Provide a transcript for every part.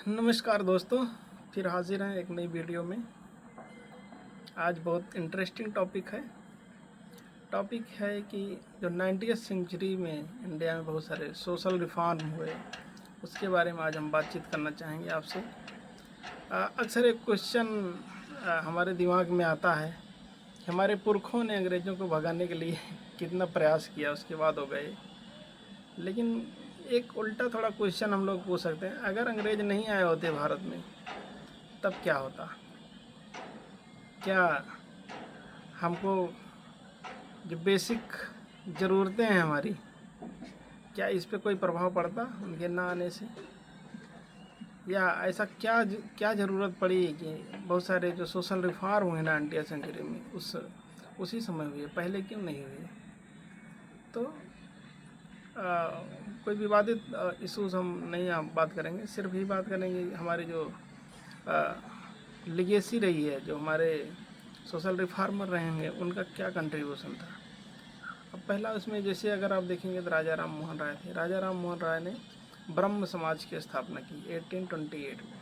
नमस्कार दोस्तों, फिर हाजिर हैं एक नई वीडियो में। आज बहुत इंटरेस्टिंग टॉपिक है कि जो 90वीं सेंचुरी में इंडिया में बहुत सारे सोशल रिफॉर्म हुए, उसके बारे में आज हम बातचीत करना चाहेंगे आपसे। अक्सर एक क्वेश्चन हमारे दिमाग में आता है कि हमारे पुरखों ने अंग्रेज़ों को भगाने के लिए कितना प्रयास किया, उसके बाद हो गए। लेकिन एक उल्टा थोड़ा क्वेश्चन हम लोग पूछ सकते हैं, अगर अंग्रेज़ नहीं आए होते भारत में तब क्या होता? क्या हमको जो बेसिक ज़रूरतें हैं हमारी, क्या इस पे कोई प्रभाव पड़ता उनके ना आने से? या ऐसा क्या ज़रूरत पड़ी कि बहुत सारे जो सोशल रिफॉर्म हुए 90वीं सेंचुरी में उसी समय हुए, पहले क्यों नहीं हुए? तो कोई विवादित इश्यूज़ हम नहीं बात करेंगे, सिर्फ ही बात करेंगे हमारी जो लिगेसी रही है, जो हमारे सोशल रिफॉर्मर रहेंगे उनका क्या कंट्रीब्यूशन था। अब पहला उसमें जैसे अगर आप देखेंगे तो राजा राम मोहन राय थे। राजा राम मोहन राय ने ब्रह्म समाज की स्थापना की 1828 में।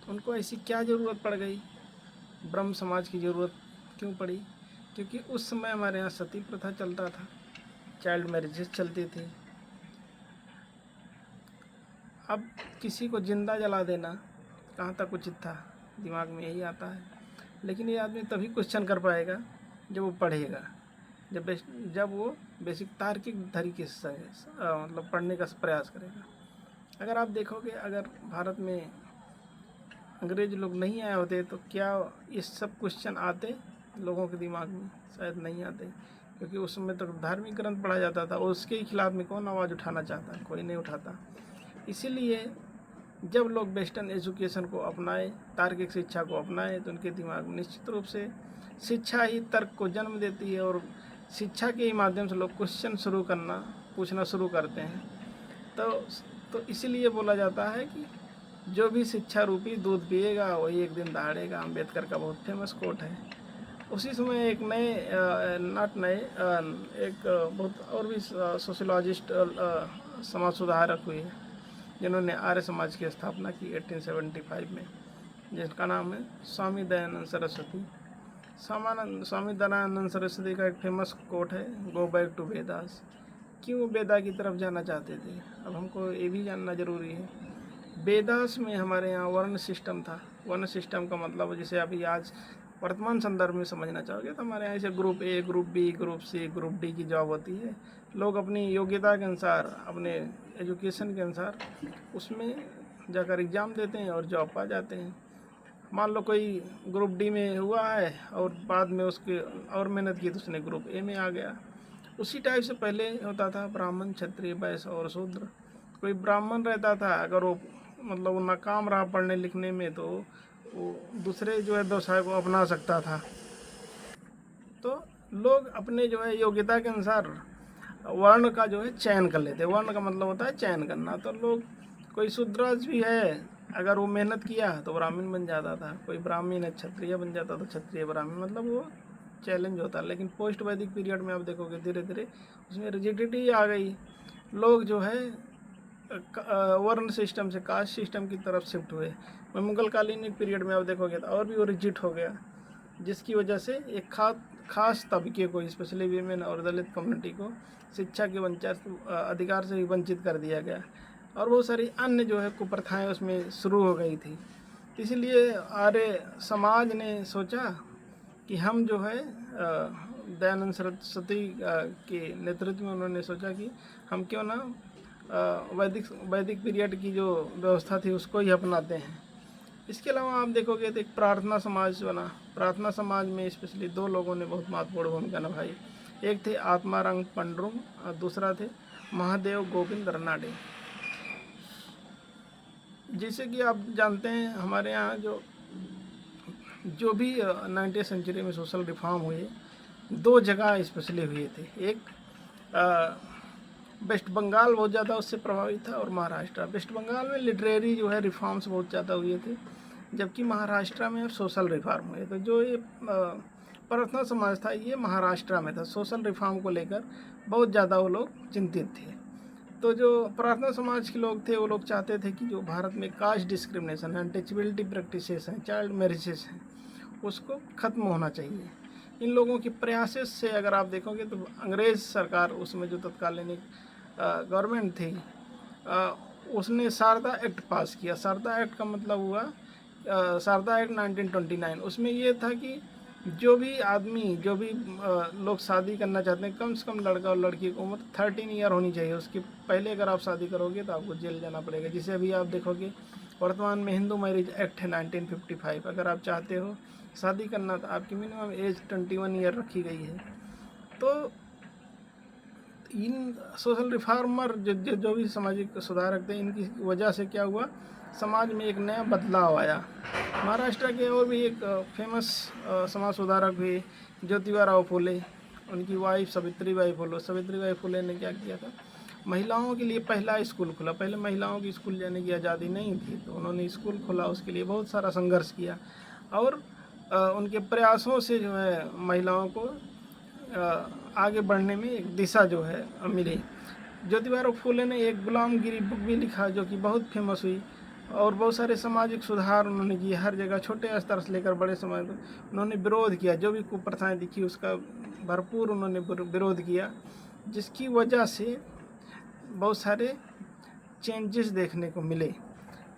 तो उनको ऐसी क्या ज़रूरत पड़ गई, ब्रह्म समाज की ज़रूरत क्यों पड़ी? क्योंकि उस समय हमारे यहाँ सती प्रथा चलता था, चाइल्ड मैरिजेस चलती थी। अब किसी को जिंदा जला देना कहाँ तक उचित था, दिमाग में यही आता है। लेकिन ये आदमी तभी क्वेश्चन कर पाएगा जब वो पढ़ेगा, जब वो बेसिक तार्किक तरीके से मतलब पढ़ने का प्रयास करेगा। अगर आप देखोगे, अगर भारत में अंग्रेज लोग नहीं आए होते तो क्या ये सब क्वेश्चन आते लोगों के दिमाग में? शायद नहीं आते, क्योंकि उस समय तक धार्मिक ग्रंथ पढ़ा जाता था और उसके खिलाफ में कौन आवाज़ उठाना चाहता? कोई नहीं उठाता। इसीलिए जब लोग वेस्टर्न एजुकेशन को अपनाए, तार्किक शिक्षा को अपनाए, तो उनके दिमाग में निश्चित रूप से शिक्षा ही तर्क को जन्म देती है और शिक्षा के ही माध्यम से लोग क्वेश्चन पूछना शुरू करते हैं। तो इसीलिए बोला जाता है कि जो भी शिक्षा रूपी दूध पिएगा वही एक दिन दहाड़ेगा। अम्बेडकर का बहुत फेमस कोट है। उसी समय एक बहुत और भी सोशलॉजिस्ट समाज सुधारक हुए जिन्होंने आर्य समाज की स्थापना की 1875 में, जिसका नाम है स्वामी दयानंद सरस्वती। स्वामी दयानंद सरस्वती का एक फेमस कोट है, गो बैक टू वेदास। क्यों वेदा की तरफ जाना चाहते थे? अब हमको ये भी जानना जरूरी है। वेदास में हमारे यहाँ वर्ण सिस्टम था। वर्ण सिस्टम का मतलब जैसे अभी आज वर्तमान संदर्भ में समझना चाहोगे तो हमारे यहाँ ऐसे group A, group B, group C, group D की जॉब होती है। लोग अपनी योग्यता के अनुसार, अपने एजुकेशन के अनुसार उसमें जाकर एग्ज़ाम देते हैं और जॉब पा जाते हैं। मान लो कोई ग्रुप डी में हुआ है और बाद में उसके और मेहनत की तो उसने ग्रुप ए में आ गया। उसी टाइप से पहले होता था ब्राह्मण, क्षत्रिय, वैश्य और शूद्र। कोई ब्राह्मण रहता था, अगर वो मतलब वो नाकाम रहा पढ़ने लिखने में तो वो दूसरे जो है व्यवसाय को अपना सकता था। तो लोग अपने जो है योग्यता के अनुसार वर्ण का जो है चयन कर लेते। वर्ण का मतलब होता है चयन करना। तो लोग, कोई शूद्राज भी है, अगर वो मेहनत किया तो ब्राह्मण बन जाता था। कोई ब्राह्मण है, क्षत्रिय बन जाता था, क्षत्रिय ब्राह्मण, मतलब वो चैलेंज होता। लेकिन पोस्ट वैदिक पीरियड में आप देखोगे धीरे धीरे उसमें रिजिडिटी आ गई। लोग जो है वर्ण सिस्टम से कास्ट सिस्टम की तरफ शिफ्ट हुए। मुगल कालीन पीरियड में आप देखोगे तो और भी वो रिजिड हो गया, जिसकी वजह से एक खास तबके को, स्पेशली वीमेन और दलित कम्युनिटी को शिक्षा के अधिकार से भी वंचित कर दिया गया। और बहुत सारी अन्य जो है कुप्रथाएं उसमें शुरू हो गई थी। इसलिए आर्य समाज ने सोचा कि हम जो है दयानंद सरस्वती के नेतृत्व में उन्होंने सोचा कि हम क्यों ना वैदिक पीरियड की जो व्यवस्था थी उसको ही अपनाते हैं। इसके अलावा आप देखोगे तो एक प्रार्थना समाज बना। प्रार्थना समाज में स्पेशली दो लोगों ने बहुत महत्वपूर्ण भूमिका निभाई। एक थे आत्माराम पंडरुम और दूसरा थे महादेव गोविंद रनाडे। जैसे कि आप जानते हैं हमारे यहाँ जो भी 90वीं सेंचुरी में सोशल रिफॉर्म हुए, दो जगह स्पेशली हुए थे। एक वेस्ट बंगाल बहुत ज़्यादा उससे प्रभावित था और महाराष्ट्र। वेस्ट बंगाल में लिटरेरी जो है रिफॉर्म्स बहुत ज़्यादा हुए थे, जबकि महाराष्ट्र में सोशल रिफॉर्म हुए। तो जो ये प्रार्थना समाज था ये महाराष्ट्र में था। सोशल रिफॉर्म को लेकर बहुत ज़्यादा वो लोग चिंतित थे। तो जो प्रार्थना समाज के लोग थे वो लोग चाहते थे कि जो भारत में कास्ट डिस्क्रिमिनेशन है, अनटचबिलिटी प्रैक्टिसेस हैं, चाइल्ड मैरिजेस हैं, उसको ख़त्म होना चाहिए। इन लोगों की प्रयासेस से अगर आप देखोगे तो अंग्रेज़ सरकार उसमें जो तत्कालीन गवर्नमेंट थी उसने शारदा एक्ट पास किया। शारदा एक्ट का मतलब हुआ शारदा एक्ट 1929। उसमें ये था कि जो भी आदमी जो भी लोग शादी करना चाहते हैं, कम से कम लड़का और लड़की की उम्र 13 ईयर होनी चाहिए। उसके पहले अगर आप शादी करोगे तो आपको जेल जाना पड़ेगा। जिसे अभी आप देखोगे वर्तमान में हिंदू मैरिज एक्ट है 1955। अगर आप चाहते हो शादी करना तो आपकी मिनिमम एज 21 ईयर रखी गई है। तो इन सोशल रिफॉर्मर जो भी सामाजिक सुधारक थे, इनकी वजह से क्या हुआ, समाज में एक नया बदलाव आया। महाराष्ट्र के और भी एक फेमस समाज सुधारक हुए ज्योतिबा राव फुले, उनकी वाइफ सावित्रीबाई फुले। सावित्रीबाई फुले ने क्या किया था, महिलाओं के लिए पहला स्कूल खोला। पहले महिलाओं की स्कूल जाने की आज़ादी नहीं थी, तो उन्होंने स्कूल खोला, उसके लिए बहुत सारा संघर्ष किया और उनके प्रयासों से जो है महिलाओं को आगे बढ़ने में एक दिशा जो है मिली। ज्योतिबा राव फुले ने एक गुलामगिरी बुक भी लिखा जो कि बहुत फेमस हुई और बहुत सारे सामाजिक सुधार उन्होंने किए। हर जगह छोटे स्तर से लेकर बड़े समाज उन्होंने विरोध किया। जो भी कुप्रथाएं दिखी उसका भरपूर उन्होंने विरोध किया, जिसकी वजह से बहुत सारे चेंजेस देखने को मिले।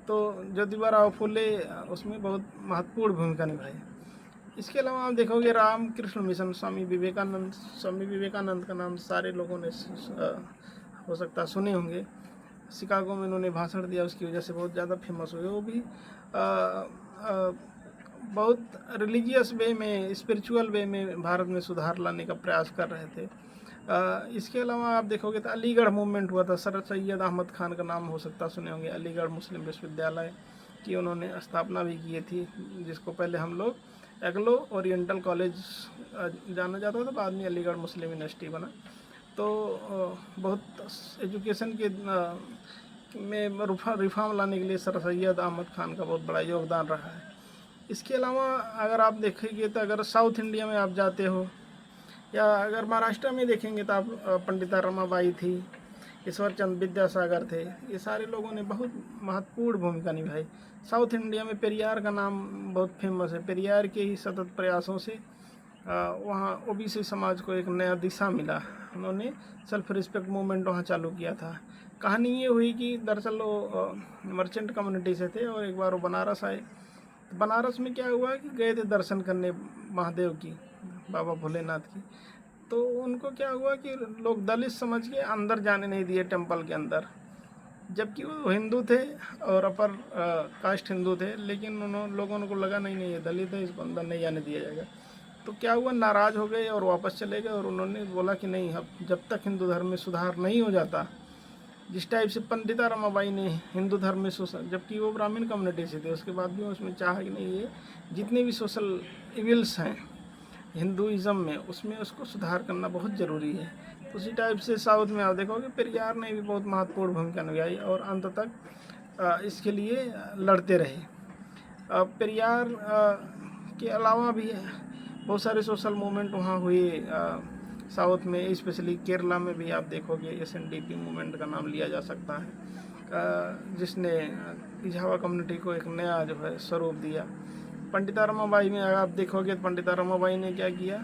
तो ज्योतिबा राव फुले उसमें बहुत महत्वपूर्ण भूमिका निभाई। इसके अलावा आप देखोगे रामकृष्ण मिशन, स्वामी विवेकानंद का नाम सारे लोगों ने हो सकता सुने होंगे। शिकागो में उन्होंने भाषण दिया, उसकी वजह से बहुत ज़्यादा फेमस हुए। वो भी बहुत रिलीजियस वे में, स्पिरिचुअल वे में भारत में सुधार लाने का प्रयास कर रहे थे। इसके अलावा आप देखोगे तो अलीगढ़ मूवमेंट हुआ था। सर सैयद अहमद खान का नाम हो सकता सुने होंगे। अलीगढ़ मुस्लिम विश्वविद्यालय की उन्होंने स्थापना भी की थी, जिसको पहले हम लोग एग्लो ओरिएंटल कॉलेज जाना जाता था, बाद में अलीगढ़ मुस्लिम यूनिवर्सिटी बना। तो बहुत एजुकेशन के में रिफॉर्म लाने के लिए सर सैयद अहमद खान का बहुत बड़ा योगदान रहा है। इसके अलावा अगर आप देखेंगे तो अगर साउथ इंडिया में आप जाते हो या अगर महाराष्ट्र में देखेंगे तो आप पंडिता रमाबाई थी, ईश्वर चंद्र विद्यासागर थे, ये सारे लोगों ने बहुत महत्वपूर्ण भूमिका निभाई। साउथ इंडिया में पेरियार का नाम बहुत फेमस है। पेरियार के ही सतत प्रयासों से वहाँ ओबीसी समाज को एक नया दिशा मिला। उन्होंने सेल्फ रिस्पेक्ट मूवमेंट वहाँ चालू किया था। कहानी ये हुई कि दरअसल वो मर्चेंट कम्युनिटी से थे और एक बार वो बनारस आए। तो बनारस में क्या हुआ कि गए थे दर्शन करने महादेव की, बाबा भोलेनाथ की। तो उनको क्या हुआ कि लोग दलित समझ के अंदर जाने नहीं दिए टेंपल के अंदर, जबकि वो हिंदू थे और अपर कास्ट हिंदू थे। लेकिन लोगों को लगा नहीं ये दलित है, इसको अंदर नहीं जाने दिया जाएगा। तो क्या हुआ, नाराज़ हो गए और वापस चले गए और उन्होंने बोला कि नहीं, अब जब तक हिंदू धर्म में सुधार नहीं हो जाता, जिस टाइप से पंडिता रमाबाई ने हिंदू धर्म में जबकि वो ब्राह्मण कम्युनिटी से थे, उसके बाद भी उसमें चाहा कि नहीं, ये जितने भी सोशल इविल्स हैं हिंदुइज़्म में, उसमें उसको सुधार करना बहुत ज़रूरी है। तो उसी टाइप से साउथ में आप देखोगे पेरियार ने भी बहुत महत्वपूर्ण भूमिका निभाई और अंत तक इसके लिए लड़ते रहे। पेरियार के अलावा भी बहुत सारे सोशल मूवमेंट वहाँ हुए साउथ में, स्पेशली केरला में भी आप देखोगे SNDP मूवमेंट का नाम लिया जा सकता है, जिसने इजावा कम्युनिटी को एक नया जो है स्वरूप दिया। पंडिता रमाबाई में आप देखोगे तो पंडिता रमाबाई ने क्या किया,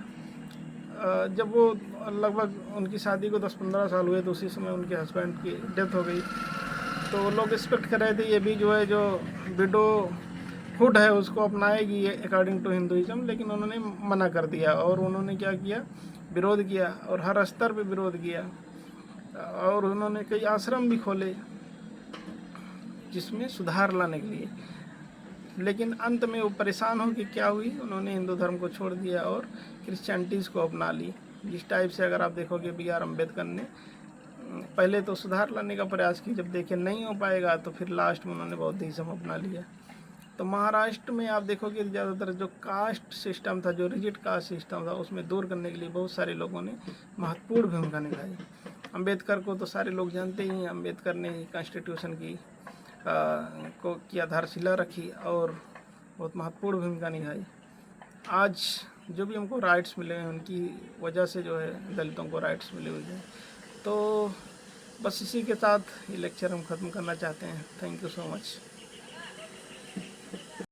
जब वो लगभग उनकी शादी को 10-15 साल हुए तो उसी समय उनके हस्बैंड की डेथ हो गई। तो लोग एक्सपेक्ट कर रहे थे ये भी जो है जो विडो हुड है उसको अपनाएगी अकॉर्डिंग टू हिंदुइज्म, लेकिन उन्होंने मना कर दिया और उन्होंने क्या किया, विरोध किया और हर स्तर पे विरोध किया और उन्होंने कई आश्रम भी खोले जिसमें सुधार लाने के लिए। लेकिन अंत में वो परेशान हो कि क्या हुई, उन्होंने हिंदू धर्म को छोड़ दिया और क्रिश्चियनिटीज़ को अपना ली। जिस टाइप से अगर आप देखोगे BR अम्बेडकर ने पहले तो सुधार लाने का प्रयास की, जब देखे नहीं हो पाएगा तो फिर लास्ट में उन्होंने बौद्धिज्म अपना लिया। तो महाराष्ट्र में आप देखोगे ज़्यादातर जो कास्ट सिस्टम था, जो रिजिड कास्ट सिस्टम था, उसमें दूर करने के लिए बहुत सारे लोगों ने महत्वपूर्ण भूमिका निभाई। अम्बेडकर को तो सारे लोग जानते ही हैं। अम्बेडकर ने ही कॉन्स्टिट्यूशन की आधारशिला रखी और बहुत महत्वपूर्ण भूमिका निभाई। आज जो भी हमको राइट्स मिले हैं उनकी वजह से जो है दलितों को राइट्स मिले हुए हैं। तो बस इसी के साथ ये लेक्चर हम ख़त्म करना चाहते हैं। Thank you so much.